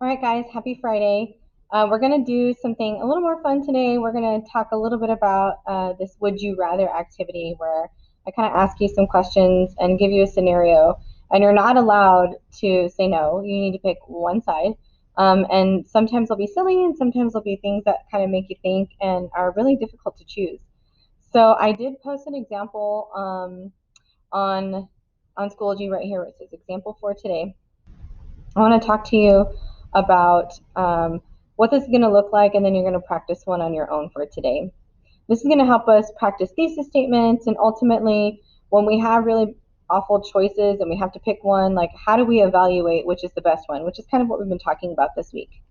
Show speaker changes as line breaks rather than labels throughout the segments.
All right, guys, happy Friday. We're going to do something a little more fun today. We're going to talk a little bit about this would you rather activity where I kind of ask you some questions and give you a scenario. And you're not allowed to say no. You need to pick one side. And sometimes they'll be silly and sometimes they'll be things that kind of make you think and are really difficult to choose. So I did post an example on Schoology right here. It says example for today. I want to talk to you about what this is going to look like, and then you're going to practice one on your own for today. This is going to help us practice thesis statements, and ultimately, when we have really awful choices and we have to pick one, like how do we evaluate which is the best one, which is kind of what we've been talking about this week.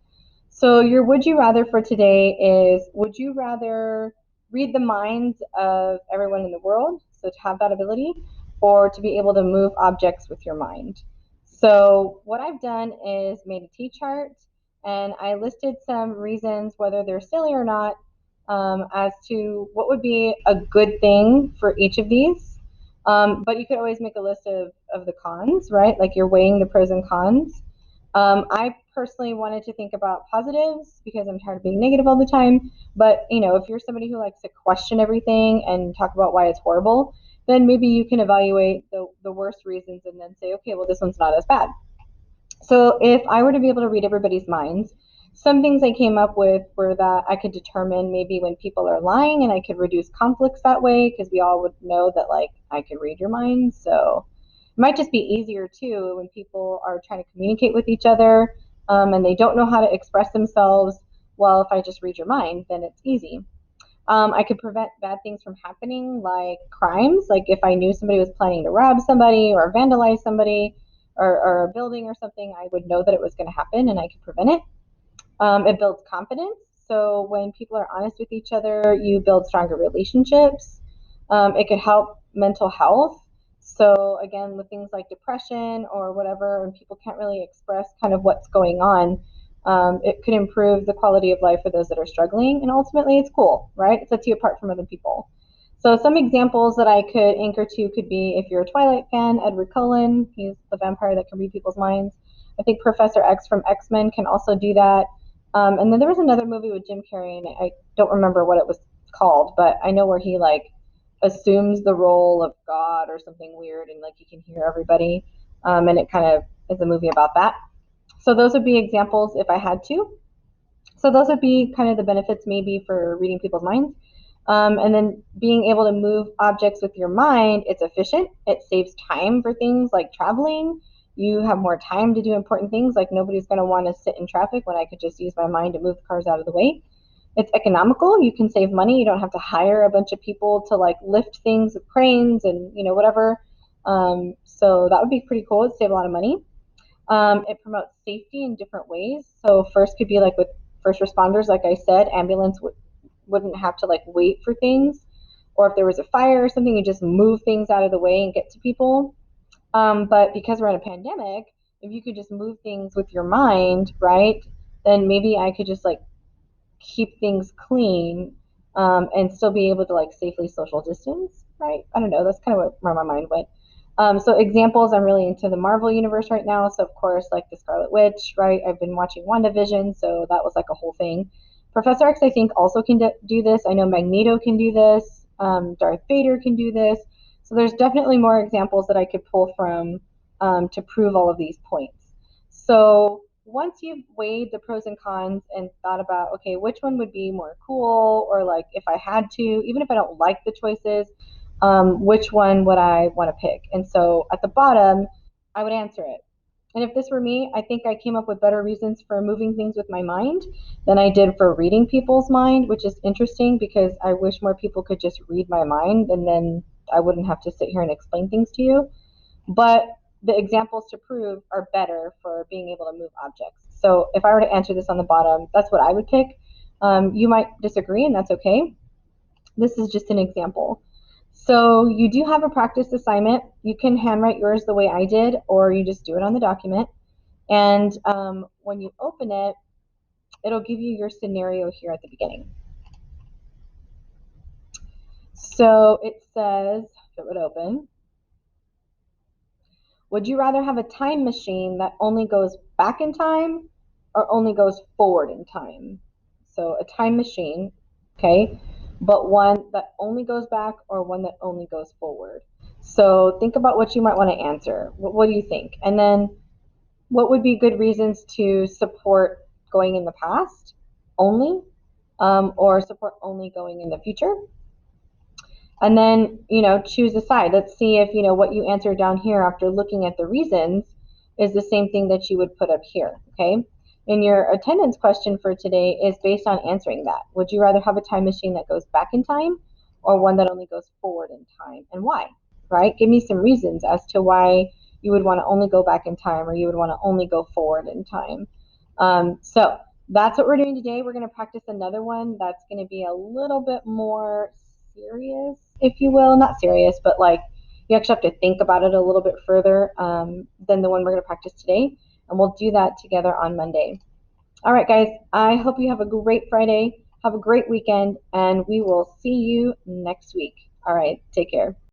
So, your would you rather for today is would you rather read the minds of everyone in the world, so to have that ability, or to be able to move objects with your mind? So, what I've done is made a T chart and I listed some reasons, whether they're silly or not, as to what would be a good thing for each of these. But you could always make a list of the cons, right? Like you're weighing the pros and cons. I personally wanted to think about positives because I'm tired of being negative all the time. But if you're somebody who likes to question everything and talk about why it's horrible, then maybe you can evaluate the worst reasons and then say, okay, well, this one's not as bad. So if I were to be able to read everybody's minds, some things I came up with were that I could determine maybe when people are lying and I could reduce conflicts that way because we all would know that like I could read your mind. So it might just be easier too when people are trying to communicate with each other and they don't know how to express themselves. Well, if I just read your mind, then it's easy. I could prevent bad things from happening, like crimes. Like if I knew somebody was planning to rob somebody or vandalize somebody or a building or something, I would know that it was going to happen and I could prevent it. It builds confidence. So when people are honest with each other, you build stronger relationships. It could help mental health. So again, with things like depression or whatever, when people can't really express kind of what's going on, it could improve the quality of life for those that are struggling. And ultimately, it's cool, right? It sets you apart from other people. So some examples that I could anchor to could be if you're a Twilight fan, Edward Cullen, he's the vampire that can read people's minds. I think Professor X from X-Men can also do that. And then there was another movie with Jim Carrey, and I don't remember what it was called, but I know where he like assumes the role of God or something weird, and like he can hear everybody. And it kind of is a movie about that. So those would be examples if I had to. So those would be kind of the benefits maybe for reading people's minds. And then being able to move objects with your mind, it's efficient. It saves time for things like traveling. You have more time to do important things, like nobody's going to want to sit in traffic when I could just use my mind to move cars out of the way. It's economical. You can save money. You don't have to hire a bunch of people to like lift things with cranes and whatever. So that would be pretty cool. It'd save a lot of money. It promotes safety in different ways. So first could be like with first responders, like I said, ambulance wouldn't have to like wait for things, or if there was a fire or something, you just move things out of the way and get to people. But because we're in a pandemic, if you could just move things with your mind, right, then maybe I could just like keep things clean and still be able to like safely social distance, right? I don't know. That's kind of where my mind went. So examples, I'm really into the Marvel universe right now. So of course, like the Scarlet Witch, right? I've been watching WandaVision, so that was like a whole thing. Professor X, I think, also can do this. I know Magneto can do this. Darth Vader can do this. So there's definitely more examples that I could pull from to prove all of these points. So once you've weighed the pros and cons and thought about, okay, which one would be more cool, or like if I had to, even if I don't like the choices, which one would I want to pick? And so at the bottom, I would answer it. And if this were me, I think I came up with better reasons for moving things with my mind than I did for reading people's mind, which is interesting because I wish more people could just read my mind and then I wouldn't have to sit here and explain things to you. But the examples to prove are better for being able to move objects. So if I were to answer this on the bottom, that's what I would pick. You might disagree, and that's okay. This is just an example. So you do have a practice assignment. You can handwrite yours the way I did, or you just do it on the document. And when you open it, it'll give you your scenario here at the beginning. So it says, if it would open, would you rather have a time machine that only goes back in time or only goes forward in time? So a time machine, okay, but one that only goes back or one that only goes forward. So think about what you might want to answer. What do you think? And then what would be good reasons to support going in the past only, or support only going in the future? And then, choose a side. Let's see if, what you answer down here after looking at the reasons is the same thing that you would put up here, okay? And your attendance question for today is based on answering that. Would you rather have a time machine that goes back in time or one that only goes forward in time, and why, right? Give me some reasons as to why you would want to only go back in time or you would want to only go forward in time. So that's what we're doing today. We're going to practice another one that's going to be a little bit more serious, if you will. Not serious, but like you actually have to think about it a little bit further than the one we're going to practice today. And we'll do that together on Monday. All right, guys, I hope you have a great Friday. Have a great weekend, and we will see you next week. All right, take care.